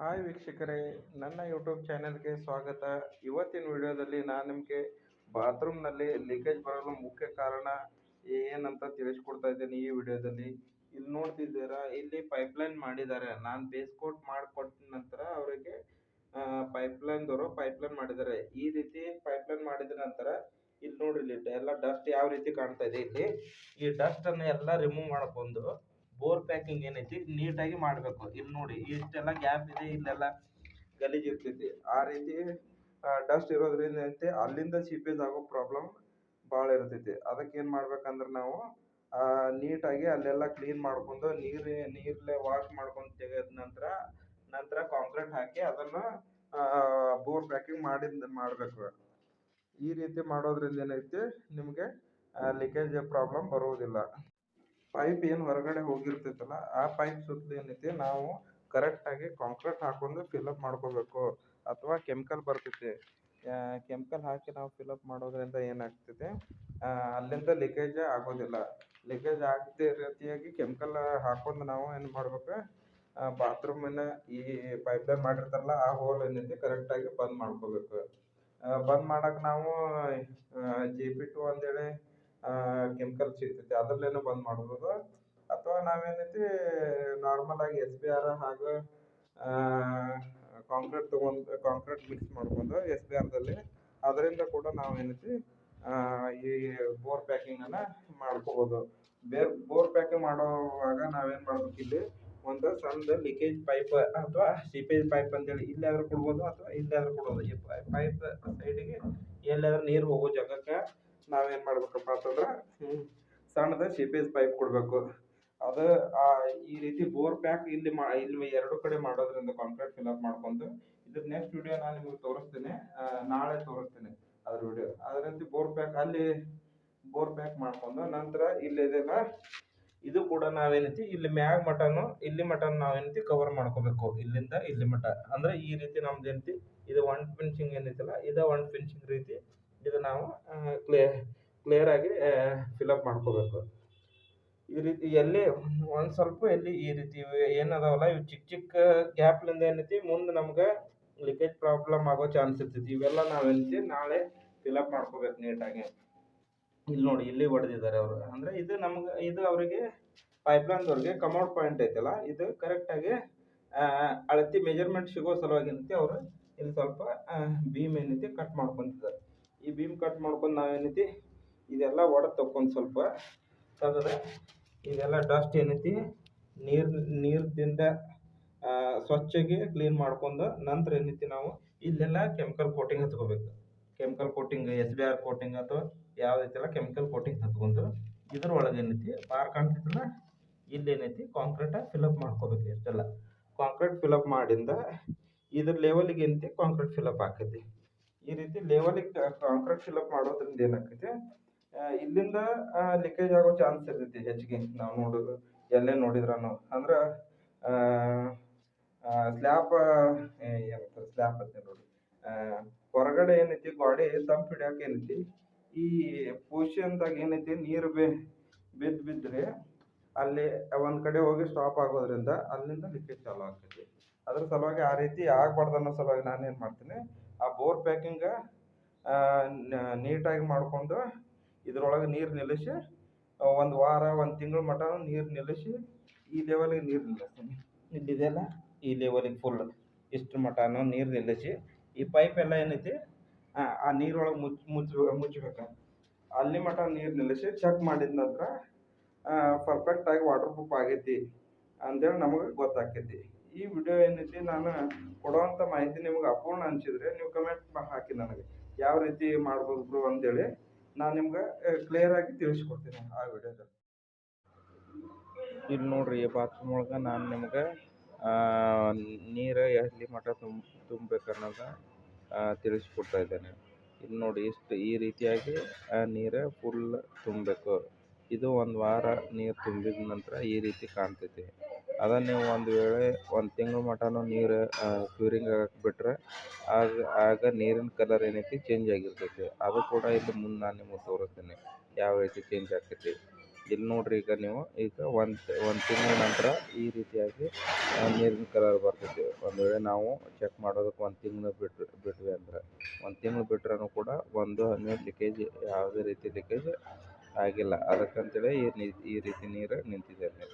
Hi ವೀಕ್ಷಕರೇ, ನನ್ನ YouTube ಚಾನೆಲ್ಗೆ ಸ್ವಾಗತ. ಇವತ್ತಿನ ವಿಡಿಯೋದಲ್ಲಿ ನಾನು ನಿಮಗೆ ಬಾತ್ರೂಮ್ನಲ್ಲಿ ಲೀಕೇಜ್ ಬರಲು ಮುಖ್ಯ ಕಾರಣ ಏನಂತ ತಿಳಿಸ್ಕೊಡ್ತಾ ಇದ್ದೀನಿ ಈ ವಿಡಿಯೋದಲ್ಲಿ. ಇಲ್ಲಿ ನೋಡ್ತಿದ್ದೀರಾ, ಇಲ್ಲಿ ಪೈಪ್ಲೈನ್ ಮಾಡಿದ್ದಾರೆ. ನಾನು ಬೇಸ್ ಕೋಟ್ ಮಾಡಿಕೊಟ್ಟ ನಂತರ ಅವರಿಗೆ ಪೈಪ್ಲೈನ್ದವರು ಪೈಪ್ಲೈನ್ ಮಾಡಿದ್ದಾರೆ. ಈ ರೀತಿ ಪೈಪ್ಲೈನ್ ಮಾಡಿದ ನಂತರ ಇಲ್ಲಿ ನೋಡ್ರಿ, ಇಲ್ಲಿ ಎಲ್ಲ ಡಸ್ಟ್ ಯಾವ ರೀತಿ ಕಾಣ್ತಾ ಇದೆ. ಇಲ್ಲಿ ಈ ಡಸ್ಟ್ ಅನ್ನು ಎಲ್ಲ ರಿಮೂವ್ ಮಾಡ್ಕೊಂಡು ಬೋರ್ ಪ್ಯಾಕಿಂಗ್ ಏನೈತಿ ನೀಟಾಗಿ ಮಾಡಬೇಕು. ಇಲ್ಲಿ ನೋಡಿ, ಇಷ್ಟೆಲ್ಲ ಗ್ಯಾಪ್ ಇದೆ, ಇಲ್ಲೆಲ್ಲ ಗಲೀಜ್ ಇರ್ತೈತಿ. ಆ ರೀತಿ ಡಸ್ಟ್ ಇರೋದ್ರಿಂದ ಏನೈತಿ, ಅಲ್ಲಿಂದ ಸೀಪೇಜ್ ಆಗೋ ಪ್ರಾಬ್ಲಮ್ ಭಾಳ ಇರ್ತೈತಿ. ಅದಕ್ಕೆ ಏನು ಮಾಡ್ಬೇಕಂದ್ರೆ ನಾವು ನೀಟಾಗಿ ಅಲ್ಲೆಲ್ಲ ಕ್ಲೀನ್ ಮಾಡ್ಕೊಂಡು ನೀರಲ್ಲೇ ವಾಶ್ ಮಾಡ್ಕೊಂಡು ತೆಗೆದ ನಂತರ ಕಾಂಕ್ರೀಟ್ ಹಾಕಿ ಅದನ್ನು ಬೋರ್ ಪ್ಯಾಕಿಂಗ್ ಮಾಡಬೇಕು. ಈ ರೀತಿ ಮಾಡೋದ್ರಿಂದ ಏನೈತಿ, ನಿಮಗೆ ಲೀಕೇಜ್ ಪ್ರಾಬ್ಲಮ್ ಬರುವುದಿಲ್ಲ. ಪೈಪ್ ಏನು ಹೊರಗಡೆ ಹೋಗಿರ್ತೈತಲ್ಲ, ಆ ಪೈಪ್ ಸುತ್ತಲೂ ಏನೈತಿ ನಾವು ಕರೆಕ್ಟಾಗಿ ಕಾಂಕ್ರೀಟ್ ಹಾಕೊಂಡು ಫಿಲಪ್ ಮಾಡ್ಕೋಬೇಕು. ಅಥವಾ ಕೆಮಿಕಲ್ ಬರ್ತೈತಿ, ಕೆಮಿಕಲ್ ಹಾಕಿ ನಾವು ಫಿಲಪ್ ಮಾಡೋದ್ರಿಂದ ಏನಾಗ್ತೈತೆ, ಅಲ್ಲಿಂದ ಲೀಕೇಜ್ ಆಗೋದಿಲ್ಲ. ಲೀಕೇಜ್ ಆಗದೆ ರೀತಿಯಾಗಿ ಕೆಮಿಕಲ್ ಹಾಕೊಂಡು ನಾವು ಏನು ಮಾಡ್ಬೇಕು, ಬಾತ್ರೂಮಿನ ಈ ಪೈಪ್ಲೈನ್ ಮಾಡಿರ್ತಾರಲ್ಲ ಆ ಹೋಲ್ ಏನೈತಿ ಕರೆಕ್ಟಾಗಿ ಬಂದ್ ಮಾಡ್ಕೋಬೇಕು. ಬಂದ್ ಮಾಡಕ್ಕೆ ನಾವು JP2 ಅಂತೇಳಿ ಕೆಮಿಕಲ್ ಸಿಗ್ತೈತಿ, ಅದ್ರಲ್ಲೇನೋ ಬಂದ್ ಮಾಡ್ಬೋದು. ಅಥವಾ ನಾವೇನೈತಿ ನಾರ್ಮಲ್ ಆಗಿ SBR ಹಾಗೂ ಕಾಂಕ್ರೀಟ್ ಮಿಕ್ಸ್ ಮಾಡ್ಕೊಂಡು SBRದಲ್ಲಿ ಅದರಿಂದ ಕೂಡ ನಾವೇನೈತಿ ಈ ಬೋರ್ ಪ್ಯಾಕಿಂಗನ್ನು ಮಾಡ್ಕೋಬೋದು. ಬೋರ್ ಪ್ಯಾಕಿಂಗ್ ಮಾಡೋವಾಗ ನಾವೇನು ಮಾಡ್ಬೇಕು, ಇಲ್ಲಿ ಒಂದು ಸಣ್ಣ ಲೀಕೇಜ್ ಪೈಪ್ ಅಥವಾ ಸೀಪೇಜ್ ಪೈಪ್ ಅಂತೇಳಿ ಇಲ್ಲಾದ್ರೂ ಕೊಡ್ಬೋದು ಅಥವಾ ಇಲ್ಲಾದ್ರೂ ಕೊಡ್ಬೋದು. ಈ ಪೈಪ್ ಸೈಡಿಗೆ ಎಲ್ಲಾದ್ರೂ ನೀರು ಹೋಗೋ ಜಾಗಕ್ಕೆ ನಾವೇನು ಮಾಡ್ಬೇಕಪ್ಪ ಅಂತಂದ್ರೆ ಸಣ್ಣದ ಸೀಪೇಜ್ ಪೈಪ್ ಕೊಡಬೇಕು. ಅದು ಈ ರೀತಿ ಬೋರ್ ಪ್ಯಾಕ್ ಇಲ್ಲಿ ಎರಡು ಕಡೆ ಮಾಡೋದ್ರಿಂದ ಕಾಂಕ್ರೀಟ್ ಫಿಲಪ್ ಮಾಡ್ಕೊಂಡು, ಇದ್ರ ನೆಕ್ಸ್ಟ್ ವಿಡಿಯೋ ನಾನು ನಿಮಗೆ ತೋರಿಸ್ತೇನೆ, ನಾಳೆ ತೋರಿಸ್ತೇನೆ ಅದ್ರ ವಿಡಿಯೋ. ಅದೇ ರೀತಿ ಬೋರ್ ಪ್ಯಾಕ್ ಮಾಡ್ಕೊಂಡು ನಂತರ ಇಲ್ಲಿದೆಲ್ಲ ಇದು ಕೂಡ ನಾವೇನೈತಿ ಇಲ್ಲಿ ಮ್ಯಾಗ್ ಮಟನು ಇಲ್ಲಿ ಮಟನ್ ನಾವೇನೈತಿ ಕವರ್ ಮಾಡ್ಕೋಬೇಕು. ಇಲ್ಲಿಂದ ಇಲ್ಲಿ ಮಟ ಅಂದ್ರೆ ಈ ರೀತಿ ನಮ್ದು ಏನೈತಿ, ಇದು ಒನ್ ಫಿನಿಶಿಂಗ್ ಏನೈತಲ್ಲ, ಇದು ಒನ್ ಫಿನಿಶಿಂಗ್ ರೀತಿ ಇದು ನಾವು ಕ್ಲಿಯರ್ ಆಗಿ ಫಿಲಪ್ ಮಾಡ್ಕೋಬೇಕು. ಈ ರೀತಿ ಎಲ್ಲಿ ಒಂದು ಸ್ವಲ್ಪ ಎಲ್ಲಿ ಈ ರೀತಿ ಏನದಾವಲ್ಲ, ಇವು ಚಿಕ್ಕ ಗ್ಯಾಪ್ಲಿಂದ ಏನೈತಿ ಮುಂದೆ ನಮ್ಗೆ ಲೀಕೇಜ್ ಪ್ರಾಬ್ಲಮ್ ಆಗೋ ಚಾನ್ಸ್ ಇರ್ತೈತಿ. ಇವೆಲ್ಲ ನಾವೇನೈತಿ ನಾಳೆ ಫಿಲಪ್ ಮಾಡ್ಕೋಬೇಕು ನೀಟಾಗಿ. ಇಲ್ಲಿ ನೋಡಿ, ಇಲ್ಲಿ ಹೊಡೆದಿದ್ದಾರೆ ಅವರು. ಅಂದರೆ ಇದು ಅವರಿಗೆ ಪೈಪ್ಲೈನ್ದವ್ರಿಗೆ ಕಮೌಟ್ ಪಾಯಿಂಟ್ ಐತಲ್ಲ, ಇದು ಕರೆಕ್ಟಾಗಿ ಅಳತಿ ಮೆಜರ್ಮೆಂಟ್ ಸಿಗೋ ಸಲುವಾಗಿ ಏನೈತಿ ಅವರು ಇಲ್ಲಿ ಸ್ವಲ್ಪ ಬೀಮ್ ಏನೈತಿ ಕಟ್ ಮಾಡ್ಕೊತಿದ್ದಾರೆ. ಈ ಬೀಮ್ ಕಟ್ ಮಾಡ್ಕೊಂಡು ನಾವೇನೈತಿ ಇದೆಲ್ಲ ಒಡೆದು ತಕ್ಕೊಂಡು ಸ್ವಲ್ಪ ತೆಗೆದ್ರೆ ಇದೆಲ್ಲ ಡಸ್ಟ್ ಏನೈತಿ ನೀರ್ದಿಂದ ಸ್ವಚ್ಛಗೆ ಕ್ಲೀನ್ ಮಾಡ್ಕೊಂಡು ನಂತರ ಏನೈತಿ ನಾವು ಇಲ್ಲೆಲ್ಲ ಕೆಮಿಕಲ್ ಕೋಟಿಂಗ್ ಹಚ್ಕೋಬೇಕು. ಕೆಮಿಕಲ್ ಕೋಟಿಂಗ್ SBR ಕೋಟಿಂಗ್ ಅಥವಾ ಯಾವುದೈತೆಲ್ಲ ಕೆಮಿಕಲ್ ಕೋಟಿಂಗ್ ಹಚ್ಕೊಂಡು ಇದ್ರೊಳಗೆ ಏನೈತಿ ಬಾರ್ ಕಾಣ್ತೈತಲ್ಲ, ಇಲ್ಲೇನೈತಿ ಕಾಂಕ್ರೀಟ ಫಿಲಪ್ ಮಾಡ್ಕೋಬೇಕು. ಇಷ್ಟೆಲ್ಲ ಕಾಂಕ್ರೀಟ್ ಫಿಲಪ್ ಮಾಡಿಂದ ಇದ್ರ ಲೆವೆಲಿಗೆ ಏನೈತಿ ಕಾಂಕ್ರೀಟ್ ಫಿಲಪ್ ಆಕೈತಿ. ಈ ರೀತಿ ಲೆವೆಲಿಗೆ ಕಾಂಕ್ರೀಟ್ ಫಿಲಪ್ ಮಾಡೋದ್ರಿಂದ ಏನಾಕೈತಿ, ಇಲ್ಲಿಂದ ಲೀಕೇಜ್ ಆಗೋ ಚಾನ್ಸ್ ಇರ್ತೈತಿ ಹೆಚ್ಚಿಗೆ. ನಾವು ನೋಡೋದು ಎಲ್ಲೇ ನೋಡಿದ್ರೂ ಅಂದ್ರೆ ಸ್ಲ್ಯಾಪ್ ಅಂತ ನೋಡಿ, ಹೊರಗಡೆ ಏನೈತಿ ಗಾಡಿ ತಂಪು ಹಿಡಿಯೋಕೆ ಏನೈತಿ ಈ ಪೊಸಿಷನ್ದಾಗ ಏನೈತಿ ನೀರು ಬಿದ್ದರೆ ಅಲ್ಲಿ ಒಂದು ಕಡೆ ಹೋಗಿ ಸ್ಟಾಪ್ ಆಗೋದ್ರಿಂದ ಅಲ್ಲಿಂದ ಲೀಕೇಜ್ ಚಾಲು ಆಗ್ತೈತಿ. ಅದ್ರ ಸಲುವಾಗಿ ಆ ರೀತಿ ಆಗಬಾರ್ದು ಅನ್ನೋ ಸಲುವಾಗಿ ನಾನೇನು ಮಾಡ್ತೀನಿ, ಆ ಬೋರ್ ಪ್ಯಾಕಿಂಗ ನೀಟಾಗಿ ಮಾಡ್ಕೊಂಡು ಇದ್ರೊಳಗೆ ನೀರು ನಿಲ್ಲಿಸಿ ಒಂದು ವಾರ ಒಂದು ತಿಂಗಳ ಮಟ ನೀರು ನಿಲ್ಲಿಸಿ ಈ ಲೆವೆಲಿಗೆ ನೀರು ನಿಲ್ಲಿಸ್ತೀನಿ. ಇಲ್ಲಿದೆಯಲ್ಲ ಈ ಲೆವೆಲಿಗೆ ಫುಲ್ ಇಷ್ಟು ಮಟನೂ ನೀರು ನಿಲ್ಲಿಸಿ ಈ ಪೈಪ್ ಎಲ್ಲ ಏನೈತಿ ಆ ನೀರೊಳಗೆ ಮುಚ್ಚಬೇಕು. ಅಲ್ಲಿ ಮಟ ನೀರು ನಿಲ್ಲಿಸಿ ಚೆಕ್ ಮಾಡಿದ ನಂತರ ಪರ್ಫೆಕ್ಟಾಗಿ ವಾಟರ್ ಪ್ರೂಫ್ ಆಗೈತಿ ಅಂತೇಳಿ ನಮಗೆ ಗೊತ್ತಾಗ್ತೈತಿ. ಈ ವಿಡಿಯೋ ಏನೈತಿ ನಾನು ಕೊಡುವಂಥ ಮಾಹಿತಿ ನಿಮ್ಗೆ ಅಪೂರ್ಣ ಅನಿಸಿದರೆ ನೀವು ಕಮೆಂಟ್ ಹಾಕಿ ನನಗೆ ಯಾವ ರೀತಿ ಮಾಡ್ಬೋದು ಬ್ರೋ ಅಂತೇಳಿ ನಾನು ನಿಮ್ಗೆ ಕ್ಲಿಯರಾಗಿ ತಿಳಿಸ್ಕೊಡ್ತೀನಿ ಆ ವಿಡಿಯೋದಲ್ಲಿ. ಇಲ್ಲಿ ನೋಡ್ರಿ, ಈ ಬಾತ್ರೂಮ್ ಒಳಗೆ ನಾನು ನಿಮ್ಗೆ ನೀರು ಎಲ್ಲಿ ಮಟ ತುಂಬಬೇಕು ಅನ್ನೋದು ತಿಳಿಸ್ಕೊಡ್ತಾ ಇದ್ದೇನೆ. ಇಲ್ಲಿ ನೋಡಿ, ಈ ರೀತಿಯಾಗಿ ನೀರು ಫುಲ್ ತುಂಬಬೇಕು. ಇದು ಒಂದು ವಾರ ನೀರು ತುಂಬಿದ ನಂತರ ಈ ರೀತಿ ಕಾಣ್ತೈತಿ. ಅದನ್ನು ನೀವು ಒಂದು ವೇಳೆ ಒಂದು ತಿಂಗಳ ಮಟನೂ ನೀರು ಕ್ಯೂರಿಂಗ್ ಆಗಕ್ಕೆ ಬಿಟ್ಟರೆ ಆಗ ನೀರಿನ ಕಲರ್ ಏನೈತಿ ಚೇಂಜ್ ಆಗಿರ್ತೈತಿ. ಅದು ಕೂಡ ಇಲ್ಲಿ ಮುಂದೆ ನಾನು ನಿಮಗೆ ತೋರಿಸ್ತೀನಿ ಯಾವ ರೀತಿ ಚೇಂಜ್ ಆಗ್ತೈತಿ. ಇಲ್ಲಿ ನೋಡ್ರಿ, ಈಗ ನೀವು ಈಗ ಒಂದು ತಿಂಗಳ ನಂತರ ಈ ರೀತಿಯಾಗಿ ನೀರಿನ ಕಲರ್ ಬರ್ತೈತಿ. ಒಂದು ವೇಳೆ ನಾವು ಚೆಕ್ ಮಾಡೋದಕ್ಕೆ ಒಂದು ತಿಂಗಳು ಬಿಟ್ವಿ ಅಂದ್ರೆ, ಒಂದು ತಿಂಗಳು ಬಿಟ್ರೂ ಕೂಡ ಒಂದು ಹನಿ ಲೀಕೇಜ್, ಯಾವುದೇ ರೀತಿ ಲೀಕೇಜ್ ಆಗಿಲ್ಲ. ಅದಕ್ಕಂತೇಳಿ ಈ ರೀತಿ ನೀರು ನಿಂತಿದೆ ಅಲ್ಲಿ.